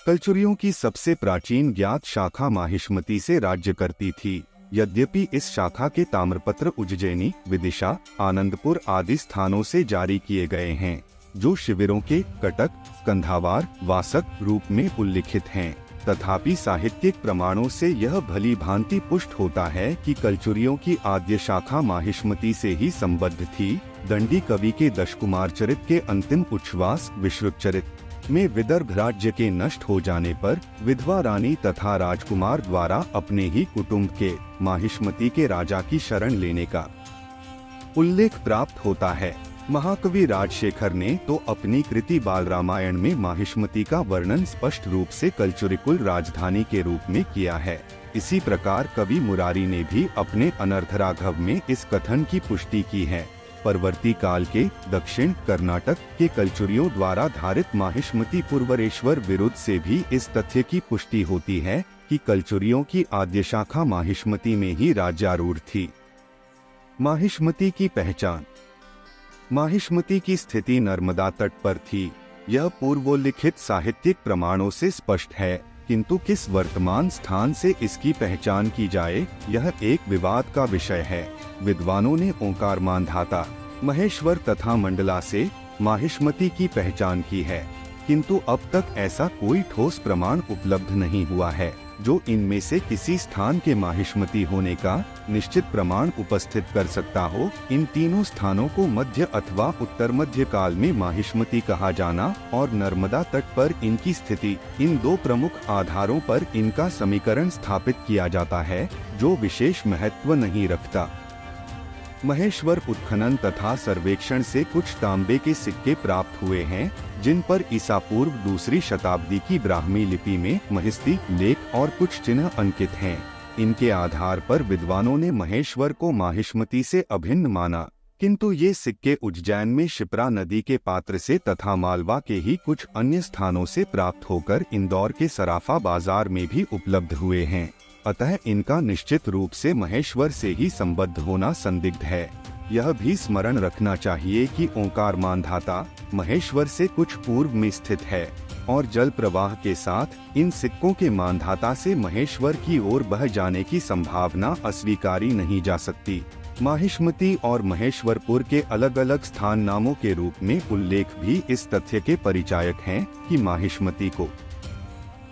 कलचुरियों की सबसे प्राचीन ज्ञात शाखा माहिष्मती से राज्य करती थी। यद्यपि इस शाखा के ताम्रपत्र उज्जैनी, विदिशा, आनंदपुर आदि स्थानों से जारी किए गए हैं, जो शिविरों के कटक, कंधावार, वासक रूप में उल्लिखित हैं। तथापि साहित्यिक प्रमाणों से यह भली भांति पुष्ट होता है कि कलचुरियों की आद्य शाखा माहिष्मती से ही संबद्ध थी। दंडी कवि के दशकुमार चरित के अंतिम उच्छ्वास विश्रुतचरित में विदर्भ राज्य के नष्ट हो जाने पर विधवा रानी तथा राजकुमार द्वारा अपने ही कुटुंब के माहिष्मती के राजा की शरण लेने का उल्लेख प्राप्त होता है। महाकवि राजशेखर ने तो अपनी कृति बाल रामायण में माहिष्मती का वर्णन स्पष्ट रूप से कलचुरिकुल राजधानी के रूप में किया है। इसी प्रकार कवि मुरारी ने भी अपने अनर्धराघव में इस कथन की पुष्टि की है। परवर्ती काल के दक्षिण कर्नाटक के कलचुरियों द्वारा धारित माहिष्मती पूर्वरेश्वर विरुद्ध से भी इस तथ्य की पुष्टि होती है कि कलचुरियों की आद्य शाखा माहिष्मती में ही राज्यारूढ़ थी। माहिष्मती की पहचान। माहिष्मती की स्थिति नर्मदा तट पर थी। यह पूर्वोल्लिखित साहित्यिक प्रमाणों से स्पष्ट है, किंतु किस वर्तमान स्थान से इसकी पहचान की जाए, यह एक विवाद का विषय है। विद्वानों ने ओंकार मांधाता, महेश्वर तथा मंडला से माहिष्मती की पहचान की है, किंतु अब तक ऐसा कोई ठोस प्रमाण उपलब्ध नहीं हुआ है जो इनमें से किसी स्थान के माहिष्मती होने का निश्चित प्रमाण उपस्थित कर सकता हो। इन तीनों स्थानों को मध्य अथवा उत्तर मध्य काल में माहिष्मती कहा जाना और नर्मदा तट पर इनकी स्थिति, इन दो प्रमुख आधारों पर इनका समीकरण स्थापित किया जाता है, जो विशेष महत्व नहीं रखता। महेश्वर उत्खनन तथा सर्वेक्षण से कुछ तांबे के सिक्के प्राप्त हुए हैं, जिन पर ईसा पूर्व दूसरी शताब्दी की ब्राह्मी लिपि में महिस्ती लेख और कुछ चिन्ह अंकित हैं। इनके आधार पर विद्वानों ने महेश्वर को माहिष्मती से अभिन्न माना, किंतु ये सिक्के उज्जैन में शिप्रा नदी के पात्र से तथा मालवा के ही कुछ अन्य स्थानों से प्राप्त होकर इंदौर के सराफा बाजार में भी उपलब्ध हुए हैं। अतः इनका निश्चित रूप से महेश्वर से ही संबद्ध होना संदिग्ध है। यह भी स्मरण रखना चाहिए कि ओंकार मांधाता महेश्वर से कुछ पूर्व में स्थित है और जल प्रवाह के साथ इन सिक्कों के मांधाता से महेश्वर की ओर बह जाने की संभावना अस्वीकारी नहीं जा सकती। माहिष्मती और महेश्वरपुर के अलग अलग स्थान नामों के रूप में उल्लेख भी इस तथ्य के परिचायक हैं कि माहिष्मती को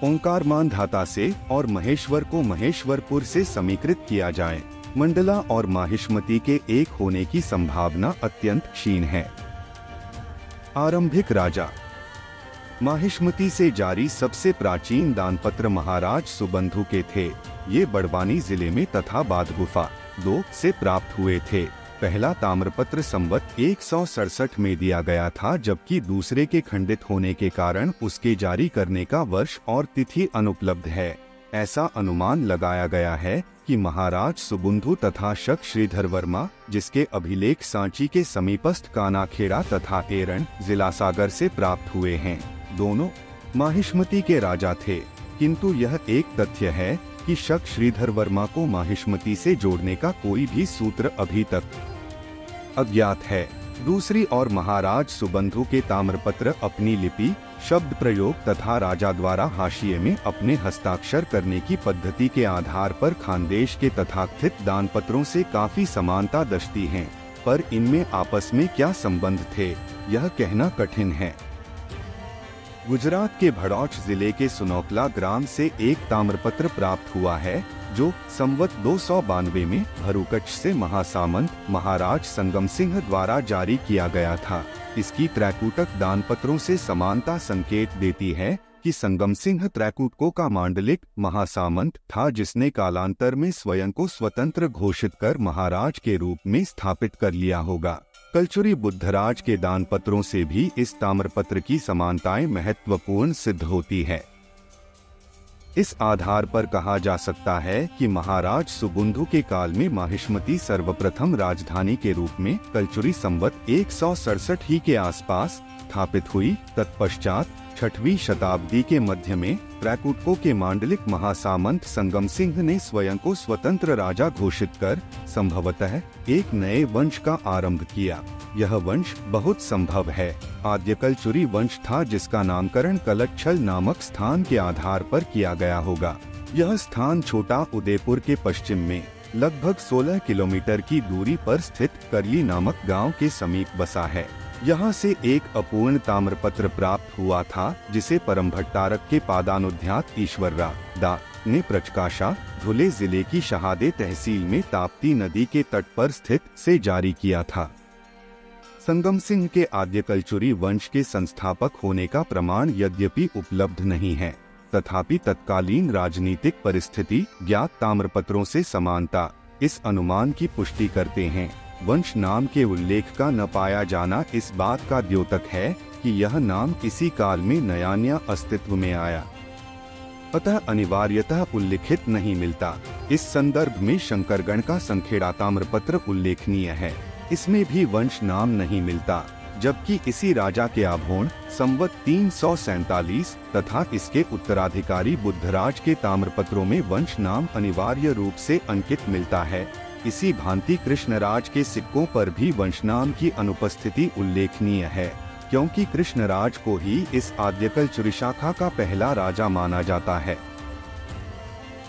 ओंकार मांधाता से और महेश्वर को महेश्वरपुर से समीकृत किया जाए। मंडला और माहिष्मती के एक होने की संभावना अत्यंत क्षीण है। आरंभिक राजा। माहिष्मती से जारी सबसे प्राचीन दानपत्र महाराज सुबंधु के थे। ये बड़वानी जिले में तथा बादगुफा 2 से प्राप्त हुए थे। पहला ताम्रपत्र संवत 167 में दिया गया था, जबकि दूसरे के खंडित होने के कारण उसके जारी करने का वर्ष और तिथि अनुपलब्ध है। ऐसा अनुमान लगाया गया है कि महाराज सुबुंधु तथा शक श्रीधर वर्मा, जिसके अभिलेख सांची के समीपस्थ कानाखेड़ा तथा एरण जिला सागर से प्राप्त हुए हैं, दोनों माहिष्मती के राजा थे। किंतु यह एक तथ्य है कि शक श्रीधर वर्मा को माहिष्मती से जोड़ने का कोई भी सूत्र अभी तक अज्ञात है। दूसरी ओर महाराज सुबंधु के ताम्रपत्र अपनी लिपि, शब्द प्रयोग तथा राजा द्वारा हाशिए में अपने हस्ताक्षर करने की पद्धति के आधार पर खानदेश के तथाकथित दानपत्रों से काफी समानता दर्शाती हैं, पर इनमें आपस में क्या संबंध थे, यह कहना कठिन है। गुजरात के भड़ौच जिले के सुनौकला ग्राम से एक ताम्रपत्र प्राप्त हुआ है, जो संवत 292 में भरूकच से महासामंत महाराज संगम सिंह द्वारा जारी किया गया था। इसकी त्रैकूटक दानपत्रों से समानता संकेत देती है कि संगम सिंह त्रैकूटकों का मांडलिक महासामंत था, जिसने कालांतर में स्वयं को स्वतंत्र घोषित कर महाराज के रूप में स्थापित कर लिया होगा। कलचुरी बुद्धराज के दानपत्रों से भी इस ताम्रपत्र की समानताएं महत्वपूर्ण सिद्ध होती है। इस आधार पर कहा जा सकता है कि महाराज सुबुंधु के काल में माहिष्मती सर्वप्रथम राजधानी के रूप में कलचुरी संवत 167 ही के आसपास स्थापित हुई। तत्पश्चात 6वीं शताब्दी के मध्य में त्रैकूटों के मांडलिक महासामंत संगम सिंह ने स्वयं को स्वतंत्र राजा घोषित कर संभवतः एक नए वंश का आरंभ किया। यह वंश बहुत संभव है आद्य कलचुरी वंश था, जिसका नामकरण कलच्छल नामक स्थान के आधार पर किया गया होगा। यह स्थान छोटा उदयपुर के पश्चिम में लगभग 16 किलोमीटर की दूरी पर स्थित करली नामक गांव के समीप बसा है। यहाँ से एक अपूर्ण ताम्रपत्र प्राप्त हुआ था, जिसे परम भट्टारक के पादानुध्यात ईश्वररा दा ने प्रकाशा धुले जिले की शहादे तहसील में ताप्ती नदी के तट पर स्थित से जारी किया था। संगम सिंह के आद्य कलचुरी वंश के संस्थापक होने का प्रमाण यद्यपि उपलब्ध नहीं है, तथापि तत्कालीन राजनीतिक परिस्थिति ज्ञात ताम्रपत्रों से समानता इस अनुमान की पुष्टि करते हैं। वंश नाम के उल्लेख का न पाया जाना इस बात का द्योतक है कि यह नाम किसी काल में नया अस्तित्व में आया, अतः अनिवार्यतः उल्लिखित नहीं मिलता। इस संदर्भ में शंकरगढ़ का संखेड़ा ताम्रपत्र उल्लेखनीय है, इसमें भी वंश नाम नहीं मिलता, जबकि इसी राजा के आभोण संवत 347 तथा इसके उत्तराधिकारी बुद्धराज के ताम्रपत्रों में वंश नाम अनिवार्य रूप से अंकित मिलता है। इसी भांति कृष्णराज के सिक्कों पर भी वंश नाम की अनुपस्थिति उल्लेखनीय है, क्योंकि कृष्णराज को ही इस आद्य कलचुरी शाखा का पहला राजा माना जाता है।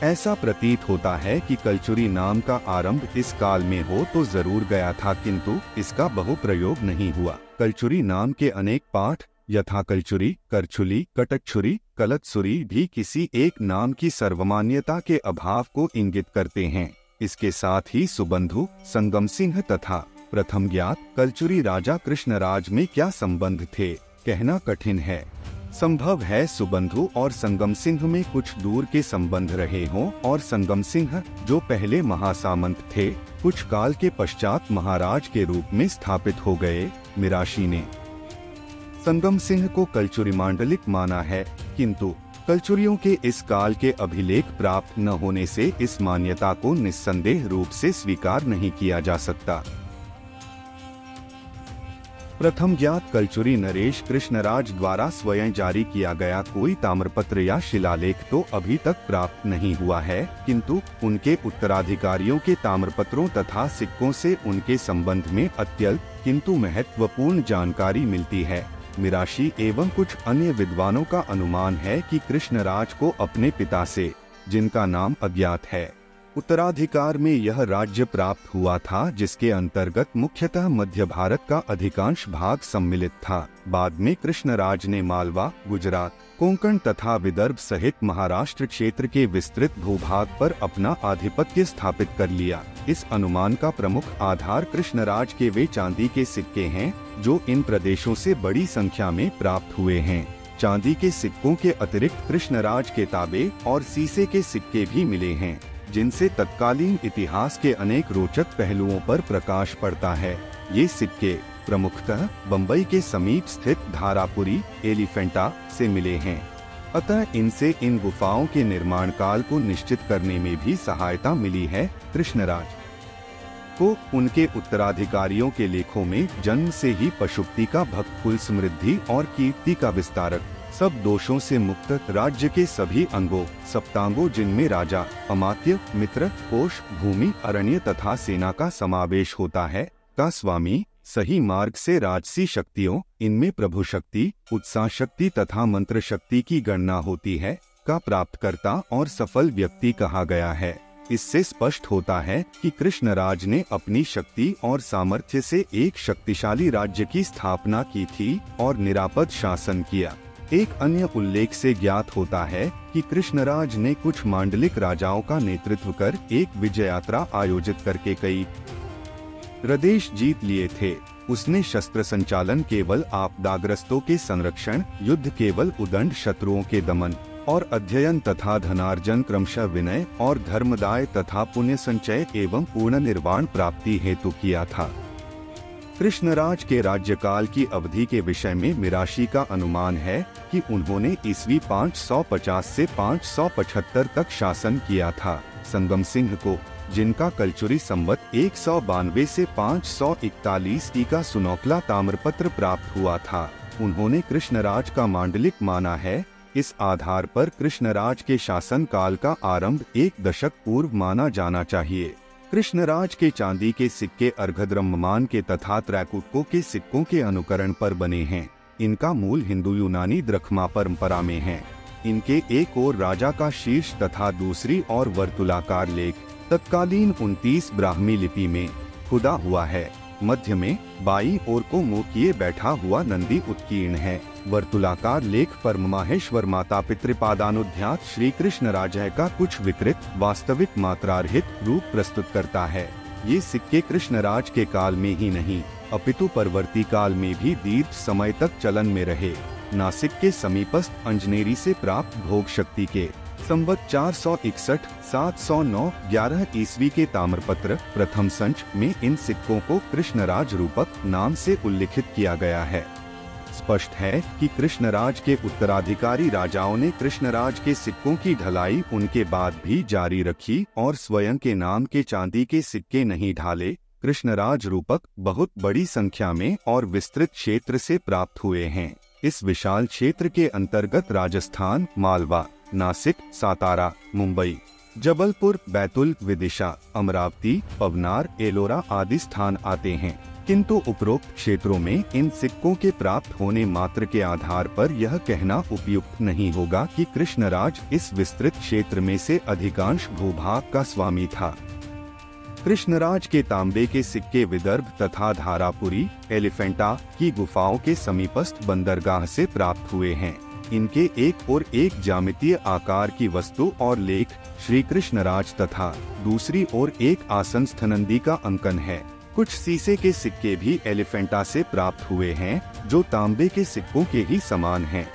ऐसा प्रतीत होता है कि कलचुरी नाम का आरंभ इस काल में हो तो जरूर गया था, किंतु इसका बहुप्रयोग नहीं हुआ। कलचुरी नाम के अनेक पाठ यथा कलचुरी, करछुली, कटकछुरी, कलतसुरी भी किसी एक नाम की सर्वमान्यता के अभाव को इंगित करते हैं। इसके साथ ही सुबंधु, संगम सिंह तथा प्रथम ज्ञात कलचुरी राजा कृष्णराज में क्या संबंध थे, कहना कठिन है। संभव है सुबंधु और संगम सिंह में कुछ दूर के संबंध रहे हों और संगम सिंह, जो पहले महासामंत थे, कुछ काल के पश्चात महाराज के रूप में स्थापित हो गए। मिराशी ने संगम सिंह को कलचुरी मांडलिक माना है, किंतु कलचुरियों के इस काल के अभिलेख प्राप्त न होने से इस मान्यता को निस्संदेह रूप से स्वीकार नहीं किया जा सकता। प्रथम ज्ञात कलचुरी नरेश कृष्णराज द्वारा स्वयं जारी किया गया कोई ताम्रपत्र या शिलालेख तो अभी तक प्राप्त नहीं हुआ है, किंतु उनके उत्तराधिकारियों के ताम्रपत्रों तथा सिक्कों से उनके संबंध में अत्यल्प किंतु महत्वपूर्ण जानकारी मिलती है। मिराशी एवं कुछ अन्य विद्वानों का अनुमान है कि कृष्णराज को अपने पिता से, जिनका नाम अज्ञात है, उत्तराधिकार में यह राज्य प्राप्त हुआ था, जिसके अंतर्गत मुख्यतः मध्य भारत का अधिकांश भाग सम्मिलित था। बाद में कृष्णराज ने मालवा, गुजरात, कोंकण तथा विदर्भ सहित महाराष्ट्र क्षेत्र के विस्तृत भूभाग पर अपना आधिपत्य स्थापित कर लिया। इस अनुमान का प्रमुख आधार कृष्णराज के वे चांदी के सिक्के हैं, जो इन प्रदेशों से बड़ी संख्या में प्राप्त हुए हैं। चांदी के सिक्कों के अतिरिक्त कृष्णराज के तांबे और सीसे के सिक्के भी मिले हैं, जिनसे तत्कालीन इतिहास के अनेक रोचक पहलुओं पर प्रकाश पड़ता है। ये सिक्के प्रमुखतः बंबई के समीप स्थित धारापुरी एलिफेंटा से मिले हैं, अतः इनसे इन गुफाओं के निर्माण काल को निश्चित करने में भी सहायता मिली है। कृष्णराज को उनके उत्तराधिकारियों के लेखों में जन्म से ही पशुपति का भक्त, कुल समृद्धि और कीर्ति का विस्तारक, सब दोषों से मुक्त, राज्य के सभी अंगों सप्तांगों जिनमें राजा, अमात्य, मित्र, कोष, भूमि, अरण्य तथा सेना का समावेश होता है, का स्वामी, सही मार्ग से राजसी शक्तियों, इनमें प्रभु शक्ति, उत्साह शक्ति तथा मंत्र शक्ति की गणना होती है, का प्राप्तकर्ता और सफल व्यक्ति कहा गया है। इससे स्पष्ट होता है कि कृष्णराज ने अपनी शक्ति और सामर्थ्य से एक शक्तिशाली राज्य की स्थापना की थी और निरापद शासन किया। एक अन्य उल्लेख से ज्ञात होता है कि कृष्णराज ने कुछ मांडलिक राजाओं का नेतृत्व कर एक विजय यात्रा आयोजित करके कई प्रदेश जीत लिए थे। उसने शस्त्र संचालन केवल आपदाग्रस्तों के संरक्षण, युद्ध केवल उदंड शत्रुओं के दमन और अध्ययन तथा धनार्जन क्रमशः विनय और धर्मदाय तथा पुण्य संचय एवं पूर्ण निर्वाण प्राप्ति हेतु किया था। कृष्णराज के राज्यकाल की अवधि के विषय में मिराशी का अनुमान है कि उन्होंने ईस्वी 550 से 575 तक शासन किया था। संगम सिंह को, जिनका कलचुरी संवत 192 से 541 का सुनौखला ताम्रपत्र प्राप्त हुआ था, उन्होंने कृष्णराज का मांडलिक माना है। इस आधार पर कृष्णराज के शासन काल का आरंभ 1 दशक पूर्व माना जाना चाहिए। कृष्णराज के चांदी के सिक्के अर्घद्रम्यमान के तथा त्रैकुटकों के सिक्कों के अनुकरण पर बने हैं। इनका मूल हिंदू यूनानी द्रख्मा परंपरा में है। इनके एक ओर राजा का शीर्ष तथा दूसरी ओर वर्तुलाकार लेख तत्कालीन 29 ब्राह्मी लिपि में खुदा हुआ है। मध्य में बाईं ओर को मुंह किए बैठा हुआ नंदी उत्कीर्ण है। वर्तुलाकार लेख पर माहेश्वर माता पितृपादानुध्यात श्री कृष्ण राजय का कुछ विकृत वास्तविक मात्रारहित रूप प्रस्तुत करता है। ये सिक्के कृष्णराज के काल में ही नहीं अपितु परवर्ती काल में भी दीर्घ समय तक चलन में रहे। नासिक के समीपस्थ अंजनेरी से प्राप्त भोग शक्ति के संवत 461-709-11 ईस्वी के ताम्रपत्र प्रथम संच में इन सिक्कों को कृष्णराज रूपक नाम से उल्लिखित किया गया है। स्पष्ट है कि कृष्णराज के उत्तराधिकारी राजाओं ने कृष्णराज के सिक्कों की ढलाई उनके बाद भी जारी रखी और स्वयं के नाम के चांदी के सिक्के नहीं ढाले। कृष्णराज रूपक बहुत बड़ी संख्या में और विस्तृत क्षेत्र से प्राप्त हुए हैं। इस विशाल क्षेत्र के अंतर्गत राजस्थान, मालवा, नासिक, सातारा, मुंबई, जबलपुर, बैतुल, विदिशा, अमरावती, पवनार, एलोरा आदि स्थान आते हैं। किंतु उपरोक्त क्षेत्रों में इन सिक्कों के प्राप्त होने मात्र के आधार पर यह कहना उपयुक्त नहीं होगा कि कृष्णराज इस विस्तृत क्षेत्र में से अधिकांश भूभाग का स्वामी था। कृष्णराज के तांबे के सिक्के विदर्भ तथा धारापुरी, एलिफेंटा की गुफाओं के समीपस्थ बंदरगाह से प्राप्त हुए हैं। इनके एक और एक ज्यामितीय आकार की वस्तु और लेख श्री कृष्णराज तथा दूसरी ओर एक आसनस्थ नंदी का अंकन है। कुछ सीसे के सिक्के भी एलिफेंटा से प्राप्त हुए हैं जो तांबे के सिक्कों के ही समान हैं।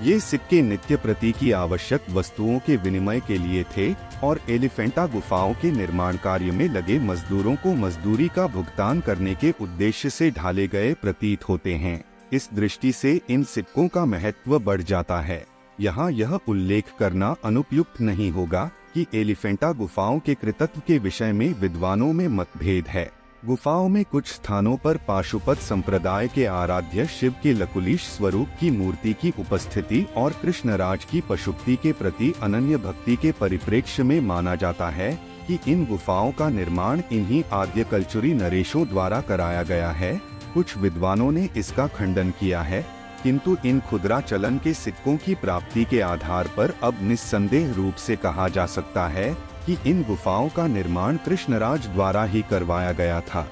ये सिक्के नित्य प्रति की आवश्यक वस्तुओं के विनिमय के लिए थे और एलिफेंटा गुफाओं के निर्माण कार्य में लगे मजदूरों को मजदूरी का भुगतान करने के उद्देश्य से ढाले गए प्रतीत होते हैं। इस दृष्टि से इन सिक्कों का महत्व बढ़ जाता है। यहाँ यह उल्लेख करना अनुपयुक्त नहीं होगा कि एलिफेंटा गुफाओं के कृतत्व के विषय में विद्वानों में मतभेद है। गुफाओं में कुछ स्थानों पर पाशुपत संप्रदाय के आराध्य शिव के लकुलिश स्वरूप की मूर्ति की उपस्थिति और कृष्णराज की पशुपति के प्रति अनन्य भक्ति के परिप्रेक्ष्य में माना जाता है कि इन गुफाओं का निर्माण इन्हीं आद्य कलचुरी नरेशों द्वारा कराया गया है। कुछ विद्वानों ने इसका खंडन किया है, किंतु इन खुदरा चलन के सिक्कों की प्राप्ति के आधार पर अब निस्संदेह रूप से कहा जा सकता है कि इन गुफाओं का निर्माण कृष्णराज द्वारा ही करवाया गया था।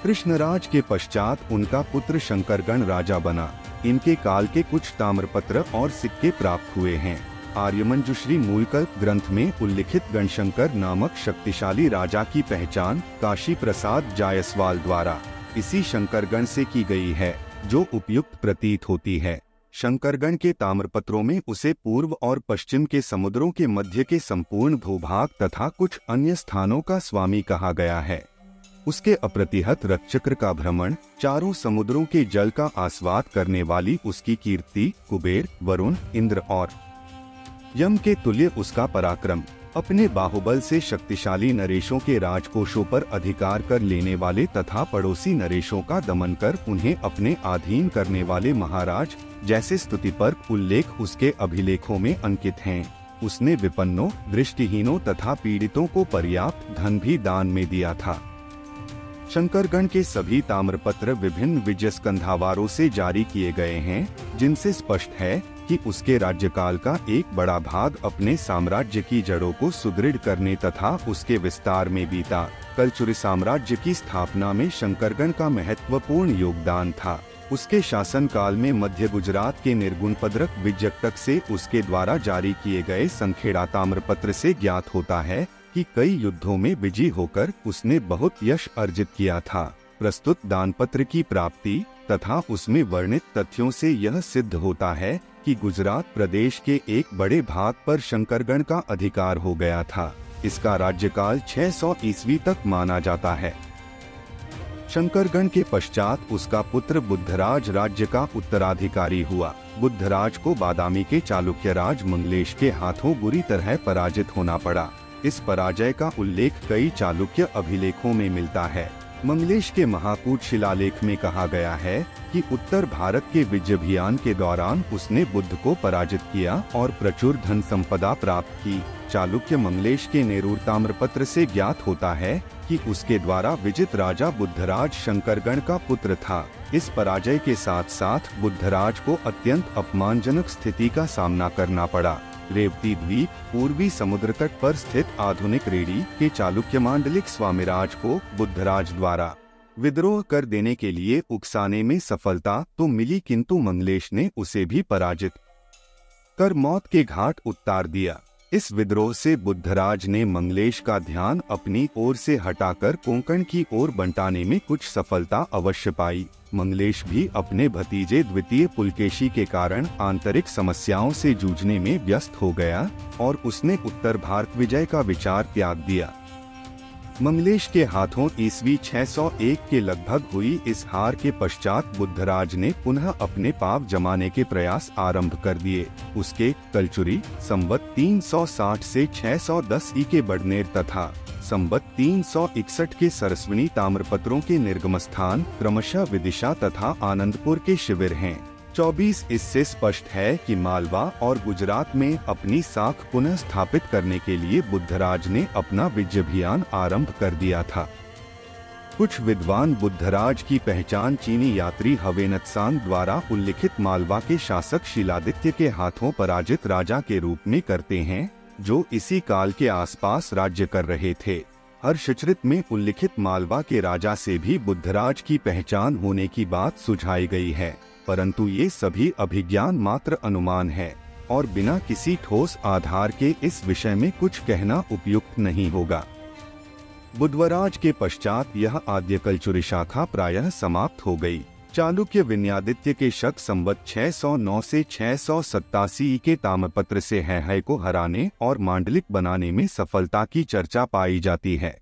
कृष्णराज के पश्चात उनका पुत्र शंकरगण राजा बना। इनके काल के कुछ ताम्रपत्र और सिक्के प्राप्त हुए हैं। आर्यमंजुश्री मूलकल्प ग्रंथ में उल्लिखित गणशंकर नामक शक्तिशाली राजा की पहचान काशी प्रसाद जायसवाल द्वारा इसी शंकरगण से की गई है, जो उपयुक्त प्रतीत होती है। शंकरगण के ताम्रपत्रों में उसे पूर्व और पश्चिम के समुद्रों के मध्य के संपूर्ण भूभाग तथा कुछ अन्य स्थानों का स्वामी कहा गया है। उसके अप्रतिहत रथचक्र का भ्रमण, चारों समुद्रों के जल का आस्वाद करने वाली उसकी कीर्ति, कुबेर, वरुण, इंद्र और यम के तुल्य उसका पराक्रम, अपने बाहुबल से शक्तिशाली नरेशों के राजकोषों पर अधिकार कर लेने वाले तथा पड़ोसी नरेशों का दमन कर उन्हें अपने अधीन करने वाले महाराज जैसे स्तुति पर उल्लेख उसके अभिलेखों में अंकित हैं। उसने विपन्नों, दृष्टिहीनों तथा पीड़ितों को पर्याप्त धन भी दान में दिया था। शंकरगण के सभी ताम्रपत्र विभिन्न विजयस्कंधावारों से जारी किए गए हैं, जिनसे स्पष्ट है कि उसके राज्यकाल का एक बड़ा भाग अपने साम्राज्य की जड़ों को सुदृढ़ करने तथा उसके विस्तार में बीता। कलचुरी साम्राज्य की स्थापना में शंकरगण का महत्वपूर्ण योगदान था। उसके शासन काल में मध्य गुजरात के निर्गुण पद्रक विजयटक से उसके द्वारा जारी किए गए संखेड़ा ताम्रपत्र से ज्ञात होता है कि कई युद्धों में विजयी होकर उसने बहुत यश अर्जित किया था। प्रस्तुत दानपत्र की प्राप्ति तथा उसमें वर्णित तथ्यों से यह सिद्ध होता है कि गुजरात प्रदेश के एक बड़े भाग पर शंकरगण का अधिकार हो गया था। इसका राज्यकाल 600 ईस्वी तक माना जाता है। शंकरगण के पश्चात उसका पुत्र बुद्धराज राज्य का उत्तराधिकारी हुआ। बुद्धराज को बादामी के चालुक्य राज मंगलेश के हाथों बुरी तरह पराजित होना पड़ा। इस पराजय का उल्लेख कई चालुक्य अभिलेखों में मिलता है। मंगलेश के महाकूट शिलालेख में कहा गया है कि उत्तर भारत के विजयाभियान के दौरान उसने बुद्ध को पराजित किया और प्रचुर धन संपदा प्राप्त की। चालुक्य मंगलेश के नेरूर ताम्रपत्र से ज्ञात होता है कि उसके द्वारा विजित राजा बुद्धराज शंकरगण का पुत्र था। इस पराजय के साथ साथ बुद्धराज को अत्यंत अपमानजनक स्थिति का सामना करना पड़ा। रेवती द्वीप पूर्वी समुद्र तट पर स्थित आधुनिक रेडी के चालुक्य मांडलिक स्वामिराज को बुद्धराज द्वारा विद्रोह कर देने के लिए उकसाने में सफलता तो मिली, किंतु मंगलेश ने उसे भी पराजित कर मौत के घाट उतार दिया। इस विद्रोह से बुद्धराज ने मंगलेश का ध्यान अपनी ओर से हटाकर कोंकण की ओर बंटाने में कुछ सफलता अवश्य पाई। मंगलेश भी अपने भतीजे द्वितीय पुलकेशी के कारण आंतरिक समस्याओं से जूझने में व्यस्त हो गया और उसने उत्तर भारत विजय का विचार त्याग दिया। मंगलेश के हाथों ईस्वी 601 के लगभग हुई इस हार के पश्चात बुद्धराज ने पुनः अपने पाव जमाने के प्रयास आरंभ कर दिए। उसके कलचुरी संवत 360 से 610 ई के बड़नेर तथा संवत 361 के सरस्वनी ताम्रपत्रों के निर्गम स्थान क्रमशः विदिशा तथा आनंदपुर के शिविर हैं। 24 इससे स्पष्ट है कि मालवा और गुजरात में अपनी साख पुनः स्थापित करने के लिए बुद्धराज ने अपना विजयाभियान आरंभ कर दिया था। कुछ विद्वान बुद्धराज की पहचान चीनी यात्री हवेनत्सांग द्वारा उल्लिखित मालवा के शासक शीलादित्य के हाथों पराजित राजा के रूप में करते हैं, जो इसी काल के आसपास राज्य कर रहे थे। हर्षचरित में उल्लिखित मालवा के राजा से भी बुद्धराज की पहचान होने की बात सुझाई गई है, परंतु ये सभी अभिज्ञान मात्र अनुमान है और बिना किसी ठोस आधार के इस विषय में कुछ कहना उपयुक्त नहीं होगा। बुद्धराज के पश्चात यह आद्य कलचुरी शाखा प्रायः समाप्त हो गई। चालुक्य विनयादित्य के शक संवत 609 से 687 के ताम्रपत्र से है को हराने और मांडलिक बनाने में सफलता की चर्चा पाई जाती है।